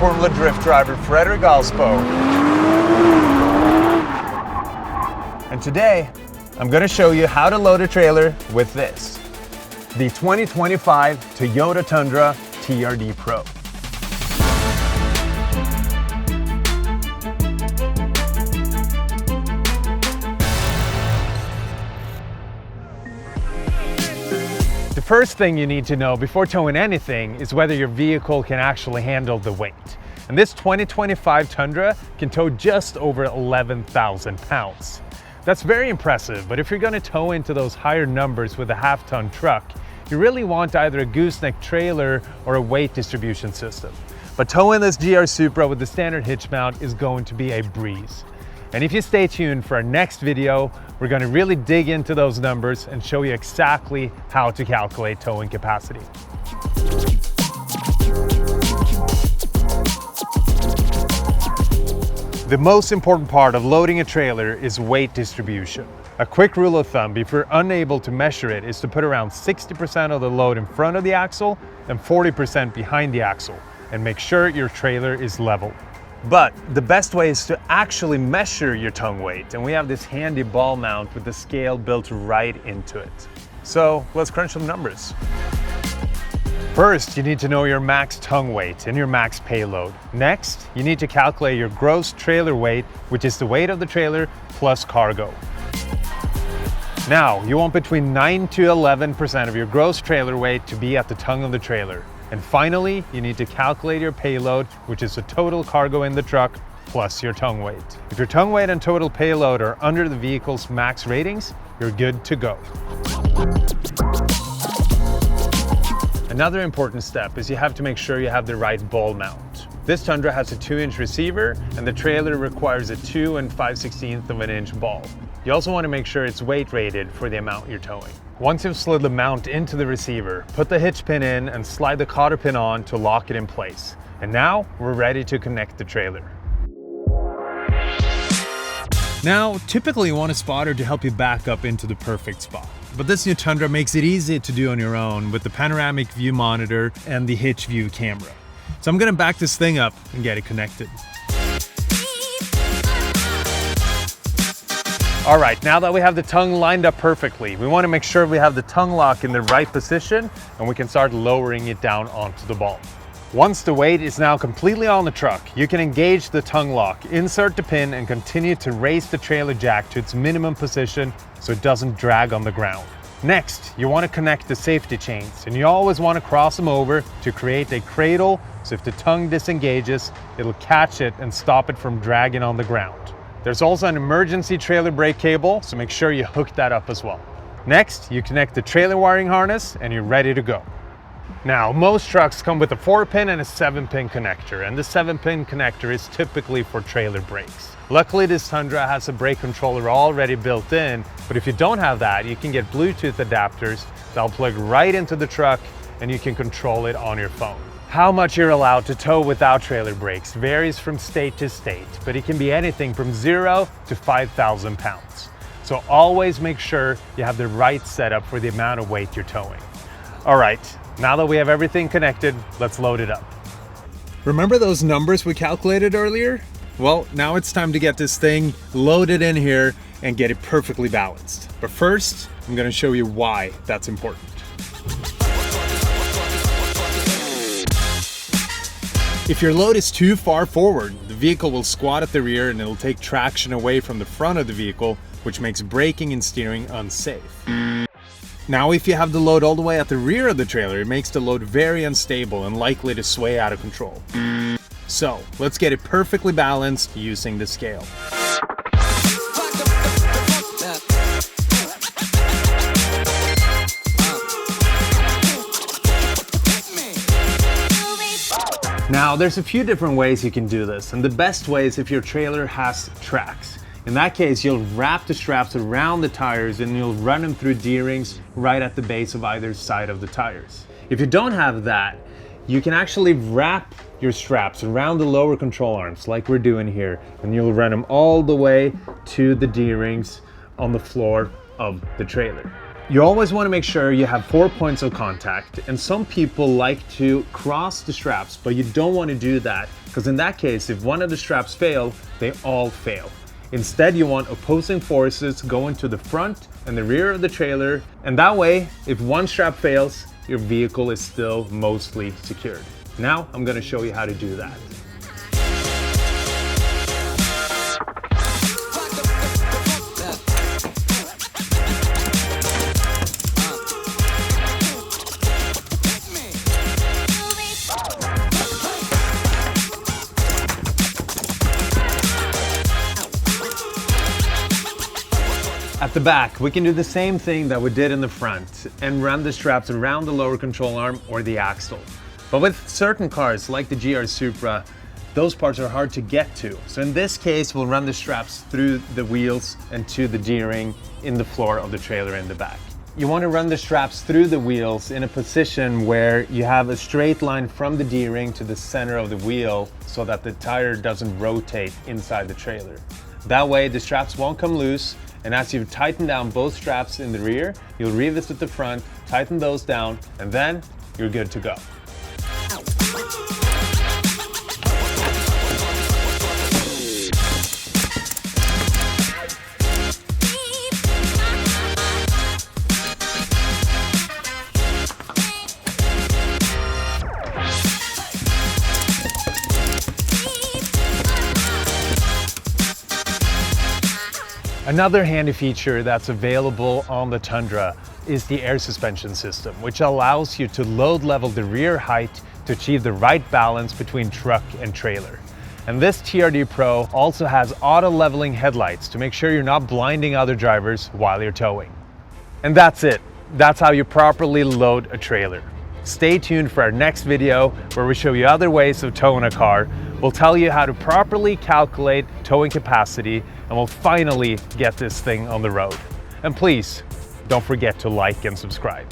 Formula Drift driver Fredric Aasbo. And today, I'm going to show you how to load a trailer with this, the 2025 Toyota Tundra TRD Pro. The first thing you need to know before towing anything is whether your vehicle can actually handle the weight. And this 2025 Tundra can tow just over 11,000 pounds. That's very impressive, but if you're going to tow into those higher numbers with a half-ton truck, you really want either a gooseneck trailer or a weight distribution system. But towing this GR Supra with the standard hitch mount is going to be a breeze. And if you stay tuned for our next video, we're going to really dig into those numbers and show you exactly how to calculate towing capacity. The most important part of loading a trailer is weight distribution. A quick rule of thumb, if you're unable to measure it, is to put around 60% of the load in front of the axle and 40% behind the axle, and make sure your trailer is level. But the best way is to actually measure your tongue weight, and we have this handy ball mount with the scale built right into it. So let's crunch some numbers. First, you need to know your max tongue weight and your max payload. Next, you need to calculate your gross trailer weight, which is the weight of the trailer plus cargo. Now, you want between 9 to 11% of your gross trailer weight to be at the tongue of the trailer. And finally, you need to calculate your payload, which is the total cargo in the truck plus your tongue weight. If your tongue weight and total payload are under the vehicle's max ratings, you're good to go. Another important step is you have to make sure you have the right ball mount. This Tundra has a 2-inch receiver, and the trailer requires a 2 5/16 inch ball. You also want to make sure it's weight rated for the amount you're towing. Once you've slid the mount into the receiver, put the hitch pin in and slide the cotter pin on to lock it in place. And now we're ready to connect the trailer. Now, typically you want a spotter to help you back up into the perfect spot. But this new Tundra makes it easy to do on your own with the panoramic view monitor and the hitch view camera. So I'm gonna back this thing up and get it connected. All right, now that we have the tongue lined up perfectly, we want to make sure we have the tongue lock in the right position and we can start lowering it down onto the ball. Once the weight is now completely on the truck, you can engage the tongue lock, insert the pin, and continue to raise the trailer jack to its minimum position so it doesn't drag on the ground. Next, you want to connect the safety chains, and you always want to cross them over to create a cradle, so if the tongue disengages, it'll catch it and stop it from dragging on the ground. There's also an emergency trailer brake cable, so make sure you hook that up as well. Next, you connect the trailer wiring harness and you're ready to go. Now, most trucks come with a 4-pin and a 7-pin connector, and the 7-pin connector is typically for trailer brakes. Luckily, this Tundra has a brake controller already built in, but if you don't have that, you can get Bluetooth adapters that'll plug right into the truck and you can control it on your phone. How much you're allowed to tow without trailer brakes varies from state to state, but it can be anything from 0 to 5,000 pounds. So always make sure you have the right setup for the amount of weight you're towing. All right, now that we have everything connected, let's load it up. Remember those numbers we calculated earlier? Well, now it's time to get this thing loaded in here and get it perfectly balanced. But first, I'm going to show you why that's important. If your load is too far forward, the vehicle will squat at the rear and it'll take traction away from the front of the vehicle, which makes braking and steering unsafe. Now, if you have the load all the way at the rear of the trailer, it makes the load very unstable and likely to sway out of control. So, let's get it perfectly balanced using the scale. Now, there's a few different ways you can do this, and the best way is if your trailer has tracks. In that case, you'll wrap the straps around the tires and you'll run them through D-rings right at the base of either side of the tires. If you don't have that, you can actually wrap your straps around the lower control arms like we're doing here, and you'll run them all the way to the D-rings on the floor of the trailer. You always want to make sure you have 4 points of contact, and some people like to cross the straps, but you don't want to do that, because in that case, if one of the straps fail, they all fail. Instead, you want opposing forces going to the front and the rear of the trailer, and that way, if one strap fails, your vehicle is still mostly secured. Now, I'm going to show you how to do that. At the back, we can do the same thing that we did in the front and run the straps around the lower control arm or the axle. But with certain cars like the GR Supra, those parts are hard to get to. So in this case, we'll run the straps through the wheels and to the D-ring in the floor of the trailer in the back. You want to run the straps through the wheels in a position where you have a straight line from the D-ring to the center of the wheel so that the tire doesn't rotate inside the trailer. That way, the straps won't come loose, and as you tighten down both straps in the rear, you'll revisit the front, tighten those down, and then you're good to go. Another handy feature that's available on the Tundra is the air suspension system, which allows you to load level the rear height to achieve the right balance between truck and trailer. And this TRD Pro also has auto leveling headlights to make sure you're not blinding other drivers while you're towing. And that's it. That's how you properly load a trailer. Stay tuned for our next video where we show you other ways of towing a car. We'll tell you how to properly calculate towing capacity, and we'll finally get this thing on the road. And please, don't forget to like and subscribe.